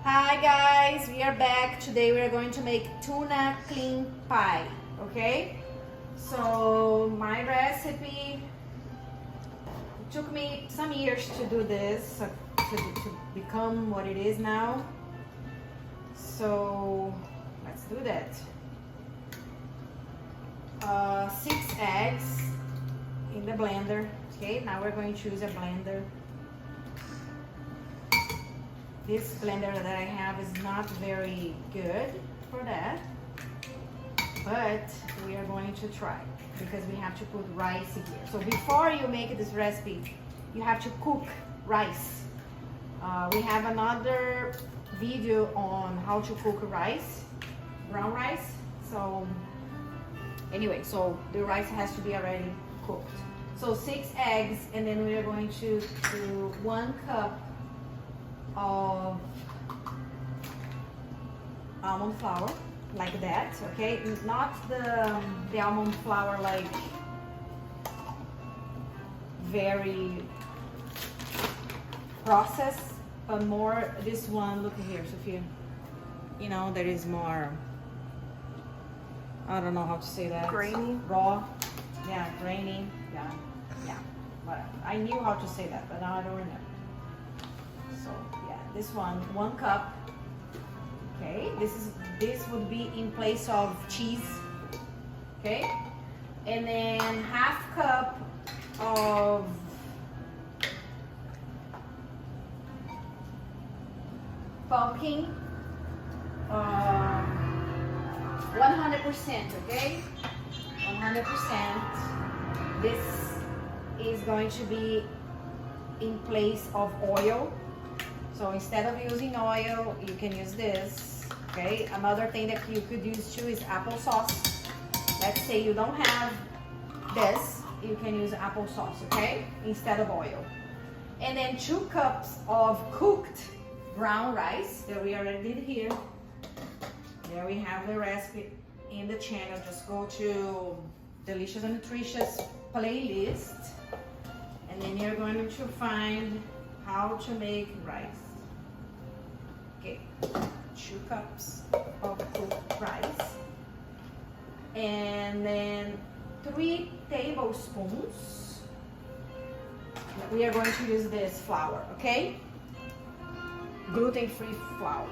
Hi guys, we are back. Today we are going to make tuna clean pie, okay? So my recipe, it took me some years to do this, to become what it is now. So let's do that. 6 eggs in the blender, okay? Now we're going to use a blender. This blender that I have is not very good for that, but we are going to try because we have to put rice here. So before you make this recipe, you have to cook rice. We have another video on how to cook rice, brown rice. So anyway, so the rice has to be already cooked. So 6 eggs, and then we are going to do 1 cup of almond flour, like that, okay? Not the almond flour like very processed, but more this one. Look here, Sophia. You know, there is more, I don't know how to say that. Grainy? Raw. Yeah, grainy. Yeah. Whatever. I knew how to say that, but now I don't remember. So yeah, this one, 1 cup. Okay, this would be in place of cheese. Okay, and then 1/2 cup of pumpkin, 100%. Okay, 100%. This is going to be in place of oil. So instead of using oil, you can use this, okay? Another thing that you could use too is applesauce. Let's say you don't have this, you can use applesauce, okay? Instead of oil. And then 2 cups of cooked brown rice that we already did here. There we have the recipe in the channel. Just go to Delicious and Nutritious playlist, and then you're going to find how to make rice. Okay, 2 cups of cooked rice, and then 3 tablespoons. We are going to use this flour, okay? Gluten-free flour.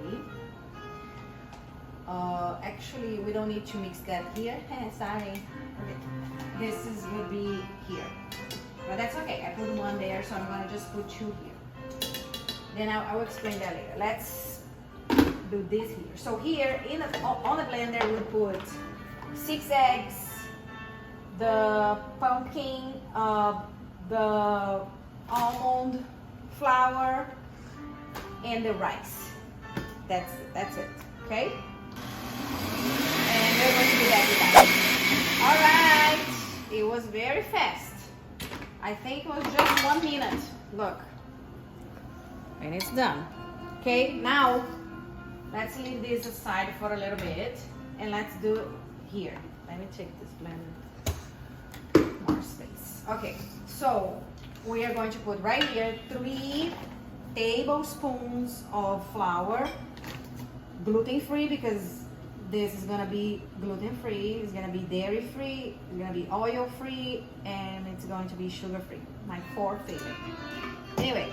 3. Actually, we don't need to mix that here. Sorry. Okay. This would be here. But that's okay. I put 1 there, so I'm gonna just put 2 here. Then I will explain that later. Let's do this here. So here on the blender we put 6 eggs, the pumpkin, the almond flour, and the rice. That's it. Okay. And we're going to do that with that. All right. It was very fast. I think it was just 1 minute. Look. And it's done. Okay, now let's leave this aside for a little bit and let's do it here. Let me take this blender. More space. Okay, so we are going to put right here 3 tablespoons of flour, gluten-free, because this is gonna be gluten-free, it's gonna be dairy-free, it's gonna be oil-free, and it's going to be sugar-free. My 4th favorite. Anyway,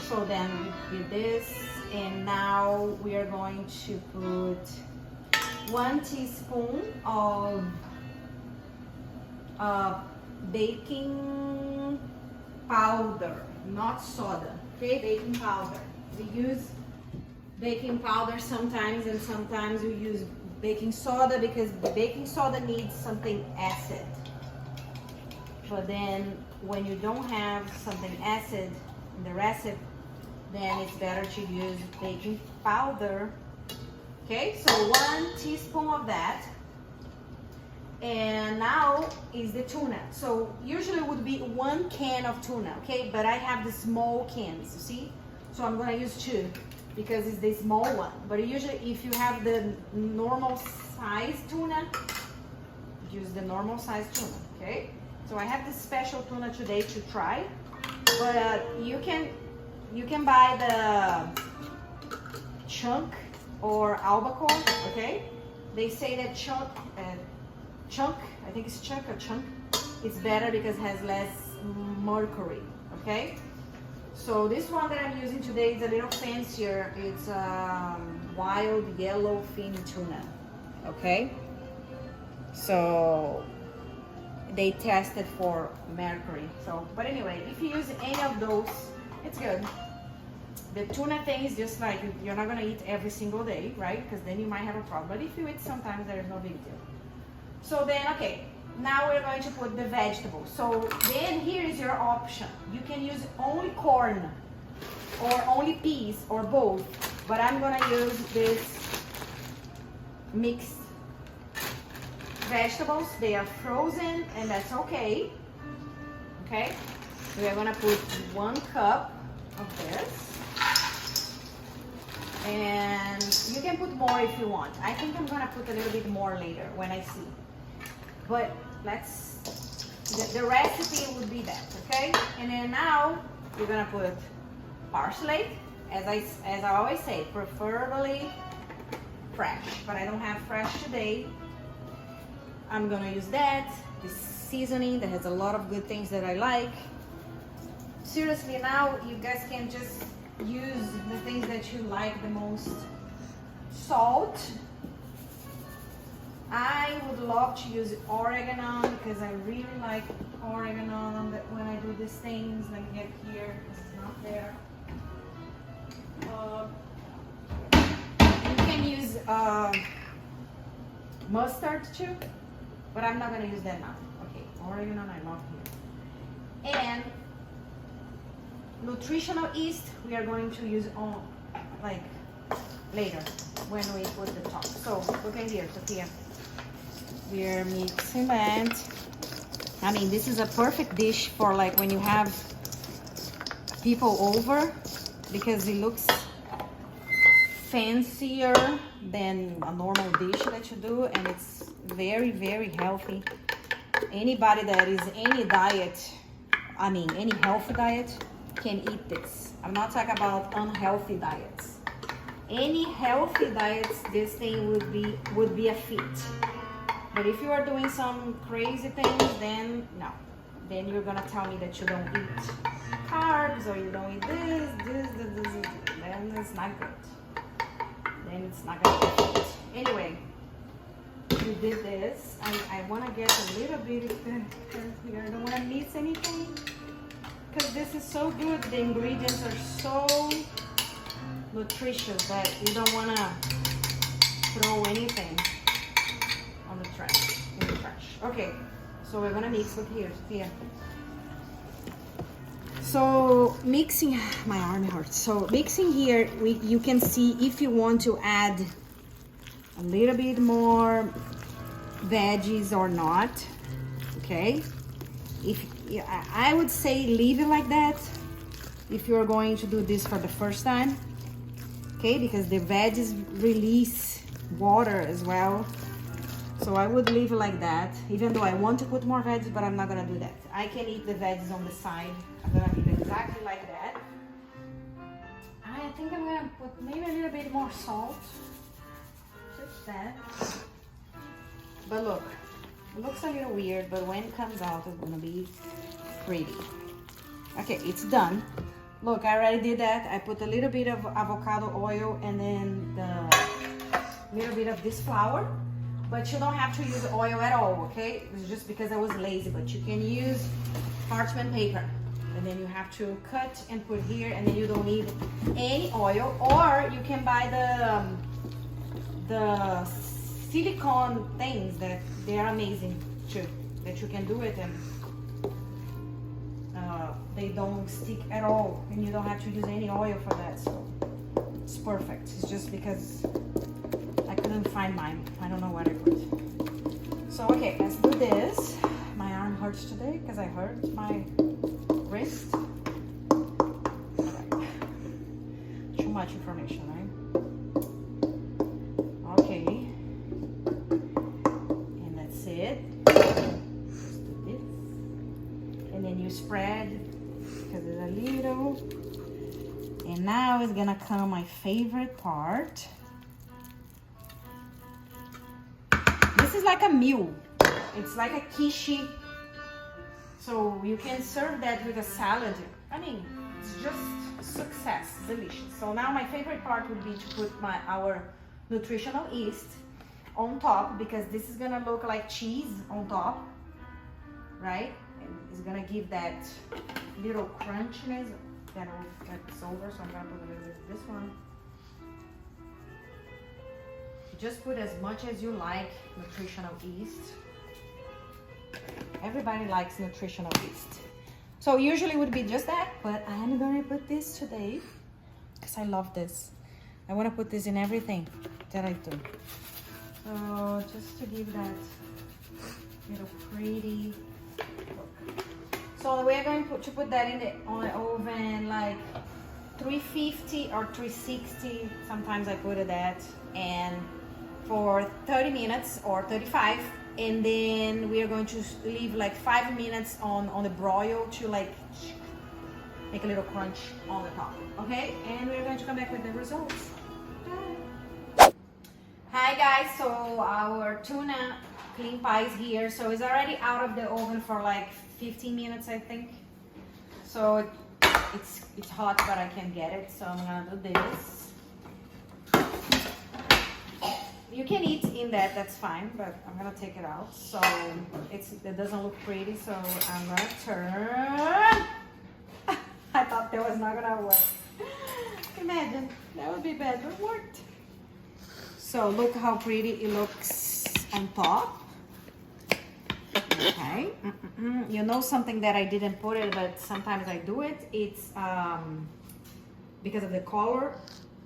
so then we did this, and now we are going to put 1 teaspoon of baking powder, not soda. Okay, baking powder. We use baking powder sometimes, and sometimes we use baking soda because the baking soda needs something acid. But then when you don't have something acid in the recipe, then it's better to use baking powder. Okay, so 1 teaspoon of that. And now is the tuna. So usually it would be 1 can of tuna, okay? But I have the small cans, you see? So I'm gonna use 2 because it's the small one. But usually if you have the normal size tuna, use the normal size tuna, okay? So I have this special tuna today to try, but you can You can buy the chunk or albacore, okay? They say that chunk, I think it's chunk or chunk, it's better because it has less mercury, okay? So this one that I'm using today is a little fancier. It's wild yellow fin tuna, okay? So they tested for mercury. So, but anyway, if you use any of those, it's good. The tuna thing is just like, you're not gonna eat every single day, right? Because then you might have a problem. But if you eat sometimes, there is no big deal. So then, okay, now we're going to put the vegetables. So then here is your option. You can use only corn or only peas or both. But I'm gonna use this mixed vegetables. They are frozen and that's okay. Okay, we are gonna put 1 cup of this. And you can put more if you want. I think I'm gonna put a little bit more later when I see. But the recipe would be that, okay? And then now you're gonna put parsley, as I always say, preferably fresh, but I don't have fresh today. I'm gonna use that, this seasoning that has a lot of good things that I like. Seriously, now you guys can just use the things that you like the most. Salt. I would love to use oregano because I really like oregano when I do these things. Let me get here, this is not there. You can use mustard too, but I'm not gonna use that now. Okay, oregano I love here. And nutritional yeast we are going to use on like later when we put the top. So look at here, Sophia. We're mixing that. I mean, this is a perfect dish for like when you have people over because it looks fancier than a normal dish that you do, and it's very, very healthy. Anybody that is any diet, I mean any healthy diet, can eat this. I'm not talking about unhealthy diets. Any healthy diets, this thing would be a fit. But if you are doing some crazy things, then no. Then you're gonna tell me that you don't eat carbs or you don't eat this. Then it's not good. Then it's not gonna be fit. Anyway, you did this. I wanna get a little bit of here. I don't wanna miss anything. Because this is so good. The ingredients are so nutritious that you don't want to throw anything on the trash, in the trash. Okay, so we're gonna mix with here. So mixing, my arm hurts. So mixing here, you can see if you want to add a little bit more veggies or not. Okay, I would say leave it like that if you're going to do this for the first time, okay, because the veggies release water as well. So I would leave it like that, even though I want to put more veggies, but I'm not gonna do that. I can eat the veggies on the side. I'm gonna leave it exactly like that. I think I'm gonna put maybe a little bit more salt, just that. But look, it looks a little weird, but when it comes out, it's gonna be pretty. Okay, it's done. Look, I already did that. I put a little bit of avocado oil and then the little bit of this flour. But you don't have to use oil at all, okay? It's just because I was lazy, but you can use parchment paper. And then you have to cut and put here, and then you don't need any oil. Or you can buy the silicone things that they are amazing too, that you can do it and they don't stick at all, and you don't have to use any oil for that. So it's perfect. It's just because I couldn't find mine. I don't know what I put. So okay, let's do this. My arm hurts today because I hurt my wrist. Okay. Too much information, right? Okay. And that's it. Just do this. And then you spread, because it's a little And now is gonna come my favorite part. This is like a meal. It's like a quiche. So you can serve that with a salad. I mean, it's just success, delicious. So now my favorite part would be to put our nutritional yeast on top, because this is gonna look like cheese on top, right? And it's gonna give that little crunchiness that it's over. So I'm gonna put a little bit of this one. Just put as much as you like nutritional yeast. Everybody likes nutritional yeast. So usually it would be just that, but I'm gonna put this today because I love this. I wanna put this in everything that I do. So just to give that little pretty look. So we're going to put that in the oven like 350 or 360. Sometimes I put it at, and for 30 minutes or 35. And then we are going to leave like 5 minutes on the broil to like make a little crunch on the top, okay? And we're going to come back with the results. Hi guys, so our tuna clean pie is here. So it's already out of the oven for like 15 minutes, I think. So it's hot, but I can get it. So I'm gonna do this. You can eat in that's fine, but I'm gonna take it out. So it doesn't look pretty, so I'm gonna turn. I thought that was not gonna work. Imagine, that would be bad, but it worked. So look how pretty it looks on top. Okay, you know something that I didn't put it, but sometimes I do it. It's because of the color.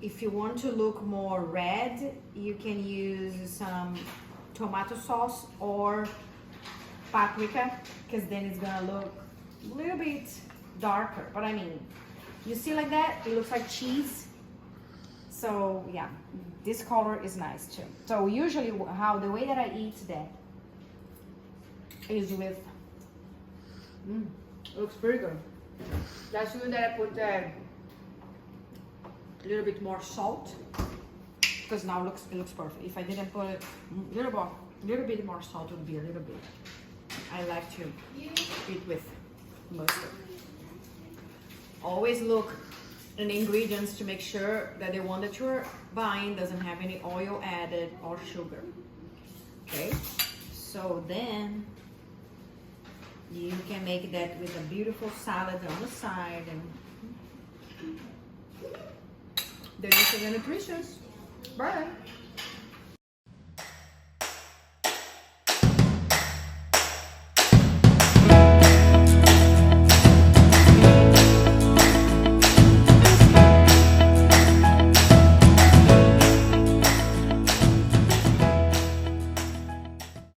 If you want to look more red, you can use some tomato sauce or paprika, because then it's gonna look a little bit darker. But I mean, you see like that, it looks like cheese. So yeah, this color is nice too. So usually the way that I eat that is with, looks pretty good. That's good that I put a little bit more salt, because now it looks perfect. If I didn't put it a little bit more salt, would be a little bit. I like to eat with mustard. Always look in the ingredients to make sure that the one that you're buying doesn't have any oil added or sugar. Okay, so then you can make that with a beautiful salad on the side, and delicious and nutritious. Bye.